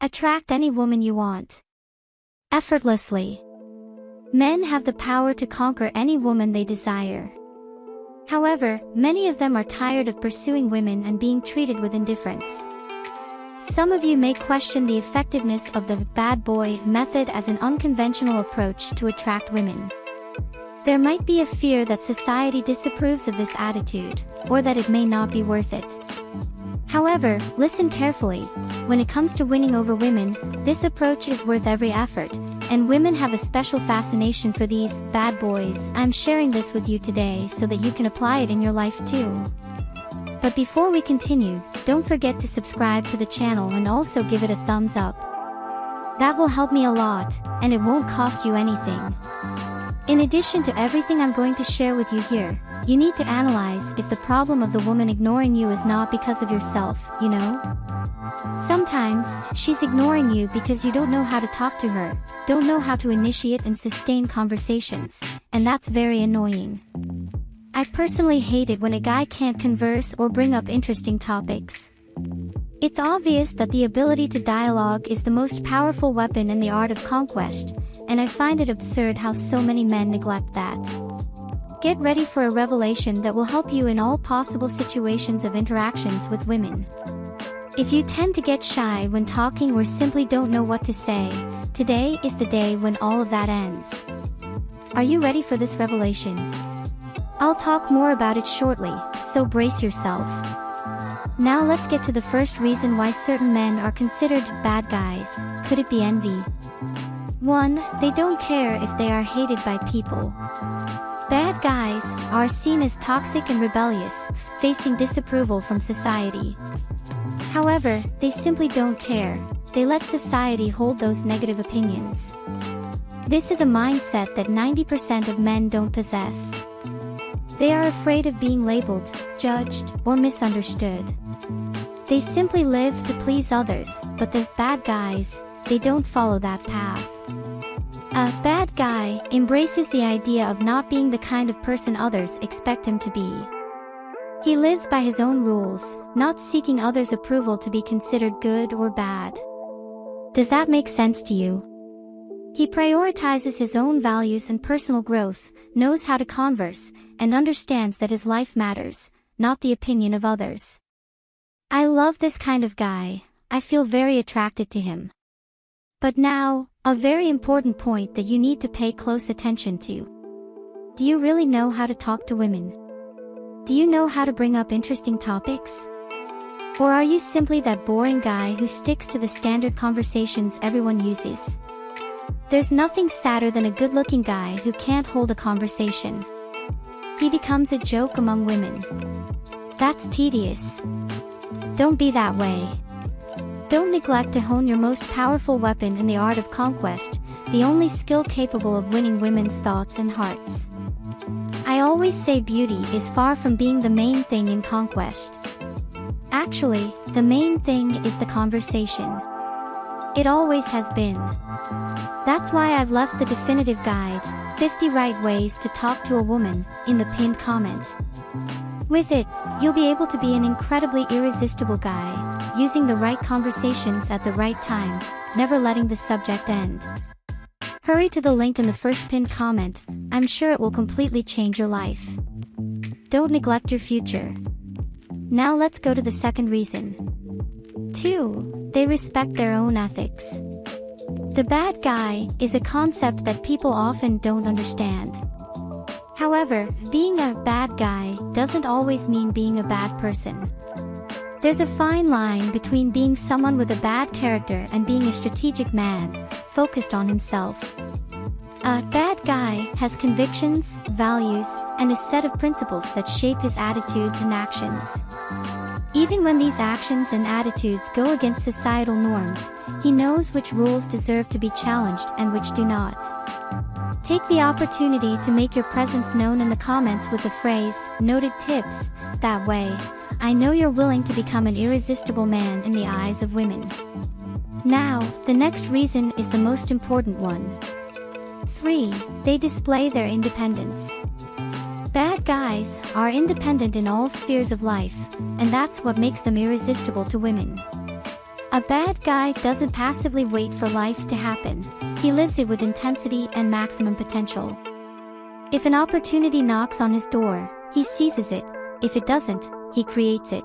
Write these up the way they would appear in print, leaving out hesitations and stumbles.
Attract any woman you want. Effortlessly. Men have the power to conquer any woman they desire. However, many of them are tired of pursuing women and being treated with indifference. Some of you may question the effectiveness of the bad boy method as an unconventional approach to attract women. There might be a fear that society disapproves of this attitude, or that it may not be worth it. However, listen carefully. When it comes to winning over women, this approach is worth every effort, and women have a special fascination for these bad boys. I'm sharing this with you today so that you can apply it in your life too. But before we continue, don't forget to subscribe to the channel and also give it a thumbs up. That will help me a lot, and it won't cost you anything. In addition to everything I'm going to share with you here, you need to analyze if the problem of the woman ignoring you is not because of yourself, you know? Sometimes, she's ignoring you because you don't know how to talk to her, don't know how to initiate and sustain conversations, and that's very annoying. I personally hate it when a guy can't converse or bring up interesting topics. It's obvious that the ability to dialogue is the most powerful weapon in the art of conquest, and I find it absurd how so many men neglect that. Get ready for a revelation that will help you in all possible situations of interactions with women. If you tend to get shy when talking or simply don't know what to say, today is the day when all of that ends. Are you ready for this revelation? I'll talk more about it shortly, so brace yourself. Now let's get to the first reason why certain men are considered bad guys. Could it be envy? 1. They don't care if they are hated by people. Bad guys are seen as toxic and rebellious, facing disapproval from society. However, they simply don't care. They let society hold those negative opinions. This is a mindset that 90% of men don't possess. They are afraid of being labeled, judged, or misunderstood. They simply live to please others, but the bad guys, they don't follow that path. A bad guy embraces the idea of not being the kind of person others expect him to be. He lives by his own rules, not seeking others' approval to be considered good or bad. Does that make sense to you? He prioritizes his own values and personal growth, knows how to converse, and understands that his life matters, not the opinion of others. I love this kind of guy. I feel very attracted to him. But now, a very important point that you need to pay close attention to. Do you really know how to talk to women? Do you know how to bring up interesting topics? Or are you simply that boring guy who sticks to the standard conversations everyone uses? There's nothing sadder than a good-looking guy who can't hold a conversation. He becomes a joke among women. That's tedious. Don't be that way. Don't neglect to hone your most powerful weapon in the art of conquest, the only skill capable of winning women's thoughts and hearts. I always say beauty is far from being the main thing in conquest. Actually, the main thing is the conversation. It always has been. That's why I've left the definitive guide, 50 Right Ways to Talk to a Woman, in the pinned comment. With it, you'll be able to be an incredibly irresistible guy, using the right conversations at the right time, never letting the subject end. Hurry to the link in the first pinned comment. I'm sure it will completely change your life. Don't neglect your future. Now let's go to the second reason. 2. They respect their own ethics. The bad guy is a concept that people often don't understand. However, being a bad guy doesn't always mean being a bad person. There's a fine line between being someone with a bad character and being a strategic man, focused on himself. A bad guy has convictions, values, and a set of principles that shape his attitudes and actions. Even when these actions and attitudes go against societal norms, he knows which rules deserve to be challenged and which do not. Take the opportunity to make your presence known in the comments with the phrase, "Noted tips." That way, I know you're willing to become an irresistible man in the eyes of women. Now, the next reason is the most important one. 3. They display their independence. Bad guys are independent in all spheres of life, and that's what makes them irresistible to women. A bad guy doesn't passively wait for life to happen. He lives it with intensity and maximum potential. If an opportunity knocks on his door, he seizes it. If it doesn't, he creates it.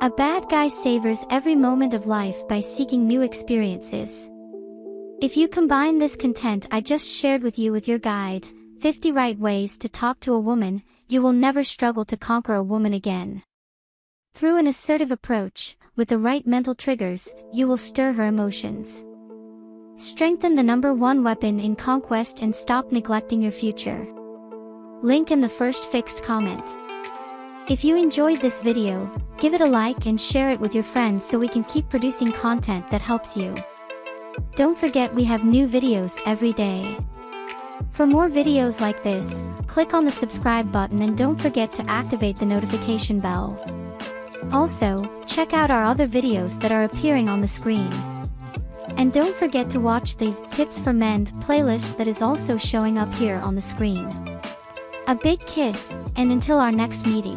A bad guy savors every moment of life by seeking new experiences. If you combine this content I just shared with you with your guide, 50 right ways to talk to a woman, you will never struggle to conquer a woman again. Through an assertive approach, with the right mental triggers, you will stir her emotions. Strengthen the #1 weapon in conquest and stop neglecting your future. Link in the first fixed comment. If you enjoyed this video, give it a like and share it with your friends so we can keep producing content that helps you. Don't forget we have new videos every day. For more videos like this, click on the subscribe button and don't forget to activate the notification bell. Also, check out our other videos that are appearing on the screen. And don't forget to watch the Tips for Men playlist that is also showing up here on the screen. A big kiss, and until our next meeting.